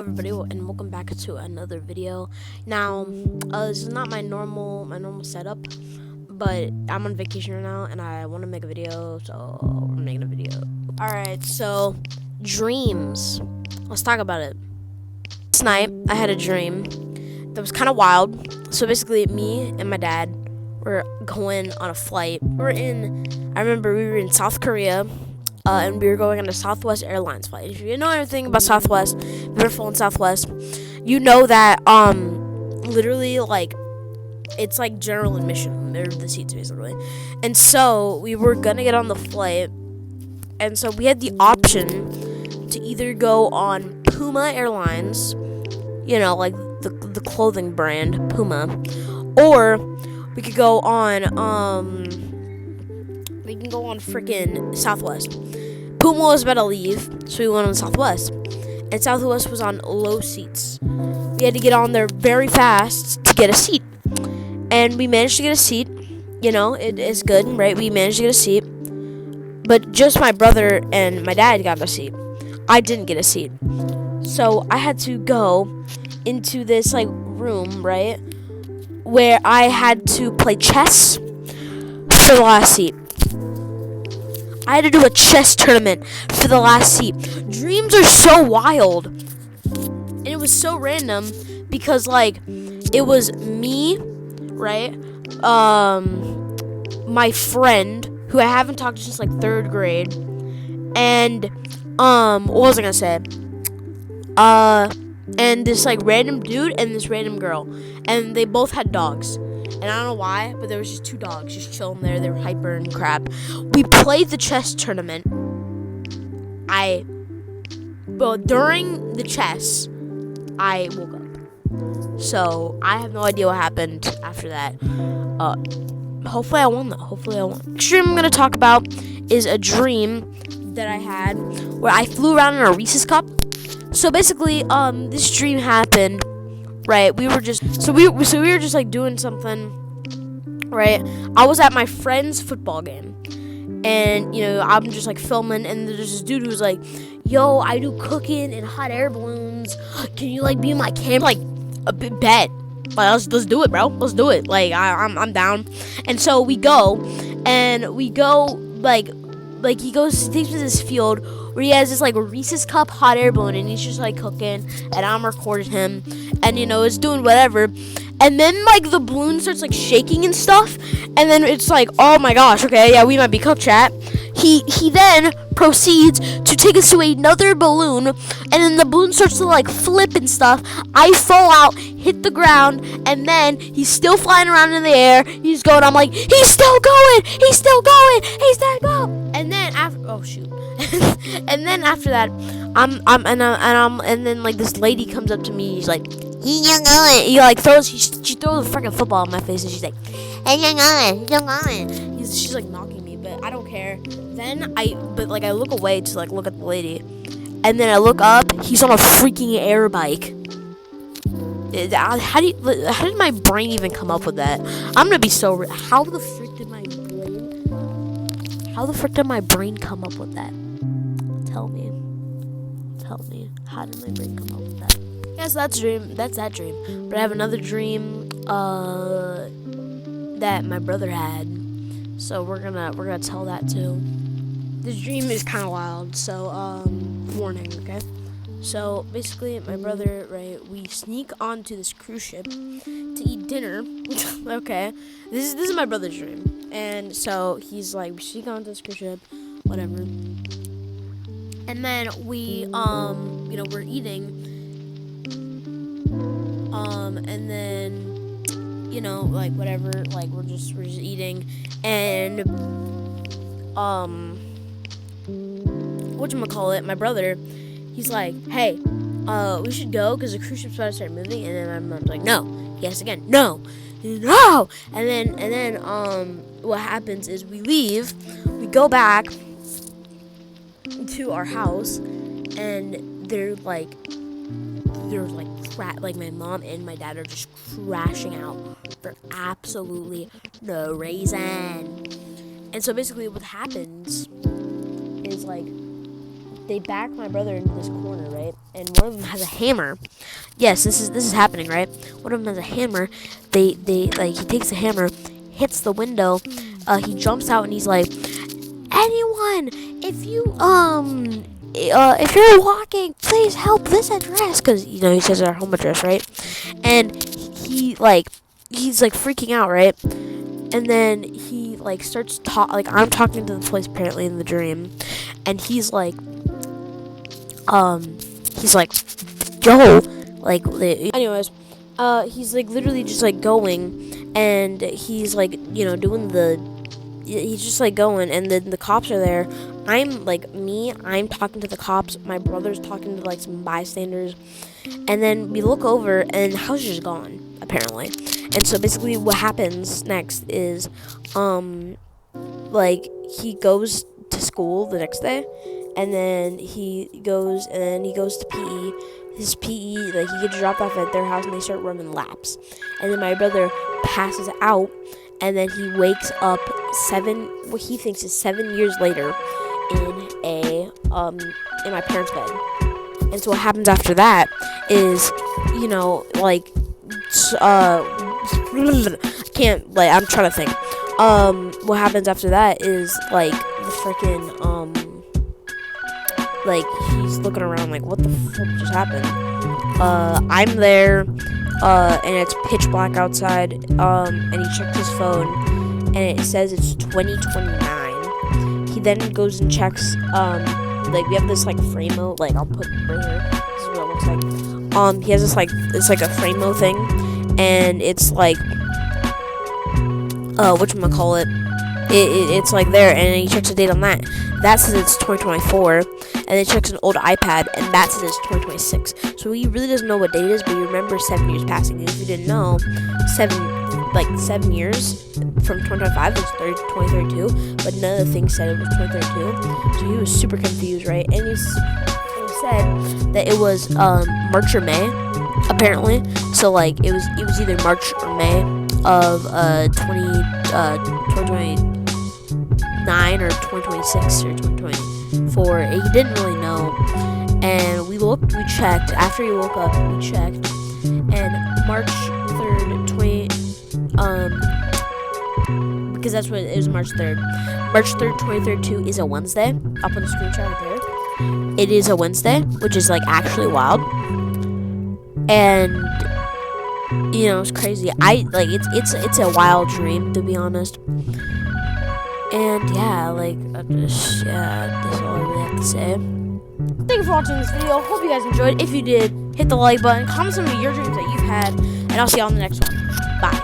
Everybody, and welcome back to another video. Now, this is not my normal setup, but I'm on vacation right now and I want to make a video, so we're making a video. All right, so dreams. Let's talk about it. Last night I had a dream that was kind of wild. So basically, me and my dad were going on a flight. I remember we were in South Korea. And we were going on a Southwest Airlines flight. If you know anything about Southwest, if you've ever flown Southwest, you know that literally like it's like general admission. They're the seats basically, and so we were gonna get on the flight, and so we had the option to either go on Puma Airlines, you know, like the clothing brand Puma, or we could go on freaking Southwest. Puma was about to leave, so we went on Southwest. And Southwest was on low seats. We had to get on there very fast to get a seat. And we managed to get a seat. You know, it is good, right? We managed to get a seat. But just my brother and my dad got a seat. I didn't get a seat. So I had to go into this like room, right? Where I had to play chess for the last seat. I had to do a chess tournament for the last seat. Dreams are so wild. And it was so random because like it was me, right? My friend who I haven't talked to since like 3rd grade. And what was I gonna say? And this like random dude and this random girl. And they both had dogs. And I don't know why, but there was just 2 dogs just chilling there. They were hyper and crap. We played the chess tournament. During the chess, I woke up. So I have no idea what happened after that. Hopefully I won though. Hopefully I won. Next dream I'm gonna talk about is a dream that I had where I flew around in a Reese's cup. So basically, this dream happened. Right, we were just like doing something. Right, I was at my friend's football game, and you know I'm just like filming, and there's this dude who's like, "Yo, I do cooking and hot air balloons. Can you like be my camera?" Like, a bit bet. Like, let's do it, bro. Let's do it. Like I'm down. And so we go like he takes me to this field where he has this like Reese's cup hot air balloon and he's just like cooking and I'm recording him and you know it's doing whatever, and then like the balloon starts like shaking and stuff, and then it's like, oh my gosh, okay, yeah, we might be cooked, chat. He then proceeds to take us to another balloon, and then the balloon starts to like flip and stuff. I fall out, hit the ground, and then he's still flying around in the air. He's going. I'm like, he's still going. He's still going. He's still going. And then after, oh shoot. And then after that, and then like this lady comes up to me. He's like, he's still going. He like throws. She throws a freaking football in my face, and she's like, he's still going. He's still going. She's like knocking me, but I don't care. Then I look away to like look at the lady, and then I look up. He's on a freaking air bike. How did my brain even come up with that? I'm gonna be so. How the frick did my brain come up with that? Tell me. How did my brain come up with that? Yes, that's that dream. But I have another dream that my brother had. So we're gonna tell that too. This dream is kind of wild, so warning, okay? So basically, my brother, right, we sneak onto this cruise ship to eat dinner. Okay, this is my brother's dream, and so he's like, we sneak onto this cruise ship, whatever, and then we we're eating, and then like whatever, like we're just eating, and whatchamacallit, my brother, he's like, hey, we should go because the cruise ship's about to start moving. And then my mom's like, no. Yes, again, no. And then what happens is we leave, we go back to our house, and they're like my mom and my dad are just crashing out for absolutely no reason. And so basically what happens is like they back my brother into this corner, right? And one of them has a hammer. Yes, this is happening, right? One of them has a hammer. They like he takes the hammer, hits the window. He jumps out and he's like, anyone, if you're walking, please help this address, because he says our home address, right? And he's freaking out, right? And then he starts I'm talking to the police apparently in the dream, and he's like, yo, anyways, he's literally just going, and he's he's just going, and then the cops are there. I'm talking to the cops. My brother's talking to some bystanders, and then we look over, and the house is just gone apparently. And so basically, what happens next is, he goes to school the next day, and then he goes to PE. His PE, he gets dropped off at their house, and they start running laps. And then my brother passes out, and then he wakes up what he thinks is 7 years later in my parents' bed. And so what happens after that is, I'm trying to think. What happens after that is the freaking he's looking around what the fuck just happened? I'm there, and it's pitch black outside, and he checks his phone, and it says it's 2029. He then goes and checks, we have this frame-o, I'll put it right here, this is what it looks like. He has this it's a frame-o thing, and it's whatchamacallit, it's there, and he checks the date on that. That says it's 2024, and then checks an old iPad, and that says it's 2026. So he really doesn't know what date it is, but he remembers 7 years passing. And if you didn't know, 7 years from 2025 is 2032, but none of the things said it was 2032. So he was super confused, right? And he said that it was March or May, apparently. So it was either March or May of 2029 or 2026 or 2024. He didn't really know. And we checked. After he woke up, we checked. And March 3rd, because that's what it was, March 3rd. March 3rd, 2032 is a Wednesday. I'll put a screenshot right there. It is a Wednesday, which is actually wild. And it's crazy. It's a wild dream, to be honest. And yeah, that's all I really have to say. Thank you for watching this video. Hope you guys enjoyed. If you did, hit the like button, comment some of your dreams that you've had, and I'll see y'all in the next one. Bye.